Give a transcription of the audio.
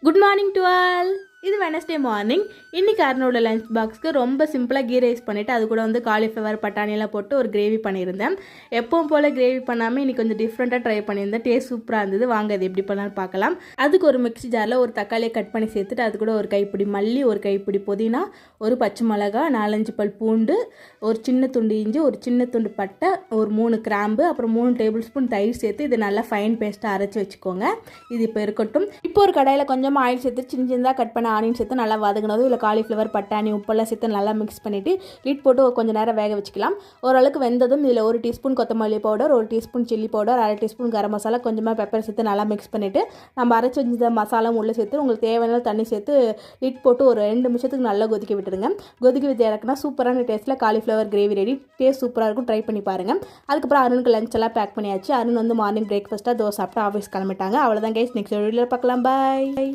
Good morning to all. இது Wednesday morning. இன்றைக்கி அருணோட lunch பாக்ஸ்க்கு ரொம்ப சிம்பிளாக கீ ரைஸ் பண்ணிவிட்டு அது கூட வந்து காலிஃப்ளவர் பட்டாணியெல்லாம் போட்டு ஒரு கிரேவி பண்ணியிருந்தேன். எப்பவும் போல் கிரேவி பண்ணாமல் இன்றைக்கி கொஞ்சம் டிஃப்ரெண்ட்டாக ட்ரை பண்ணியிருந்தேன். டேஸ்ட் சூப்பராக இருந்தது. வாங்க அது எப்படி பண்ணலான்னு பார்க்கலாம். அதுக்கு ஒரு மிக்ஸி ஜாரில் ஒரு தக்காளியை கட் பண்ணி சேர்த்துட்டு அது கூட ஒரு கைப்பிடி மல்லி, ஒரு கைப்பிடி புதினா, ஒரு பச்சை மிளகா, 4-5 பல் பூண்டு, ஒரு சின்ன துண்டு இஞ்சி, ஒரு சின்ன துண்டு பட்டை, ஒரு 3 கிராம்பு, அப்புறம் 3 டேபிள் ஸ்பூன் தயிர் சேர்த்து இது நல்லா ஃபைன் பேஸ்ட்டாக அரைச்சி வச்சுக்கோங்க. இது இப்போ இருக்கட்டும். இப்போ ஒரு கடாயில் கொஞ்சமாக ஆயில் சேர்த்து சின்னதாக கட் பண்ண ஆனியன் சேர்த்து நல்லா வதங்கினதும் இல்லை காலிஃப்ளவர் பட்டாணி உப்பெல்லாம் சேர்த்து நல்லா மிக்ஸ் பண்ணிவிட்டு லிட் போட்டு கொஞ்சம் நேரம் வேக வச்சுக்கலாம். ஓரளவுக்கு வெந்ததும் இதில் 1 டீஸ்பூன் கொத்தமல்லி powder, 1 teaspoon chilli powder, 1/2 teaspoon garam masala, கொஞ்சமாக பெப்பர் சேர்த்து நல்லா மிக்ஸ் பண்ணிவிட்டு நம்ம அரைச்சி வச்ச மசாலாவும் உள்ளே சேர்த்து உங்களுக்கு தேவையான தண்ணி சேர்த்து லிட் போட்டு ஒரு 2 நிமிஷத்துக்கு நல்லா கொதிக்க விட்டுருங்க. கொதிக்க விட்டு இறக்குனா சூப்பரான டேஸ்ட்டில் காலிஃப்ளவர் கிரேவி ரெடி. டேஸ்ட் சூப்பராக இருக்கும். ட்ரை பண்ணி பாருங்கள். அதுக்கப்புறம் அருணுக்கு லஞ்ச் எல்லாம் பேக் பண்ணியாச்சு. அருண் வந்து மார்னிங் பிரேக்ஃபாஸ்ட்டாக தோசை சாப்பிட்டு ஆஃபீஸ் கிளம்பிட்டாங்க. அவ்வளோதான் கைஸ். நெக்ஸ்ட் வீடியோவில் பார்க்கலாம். பாய்.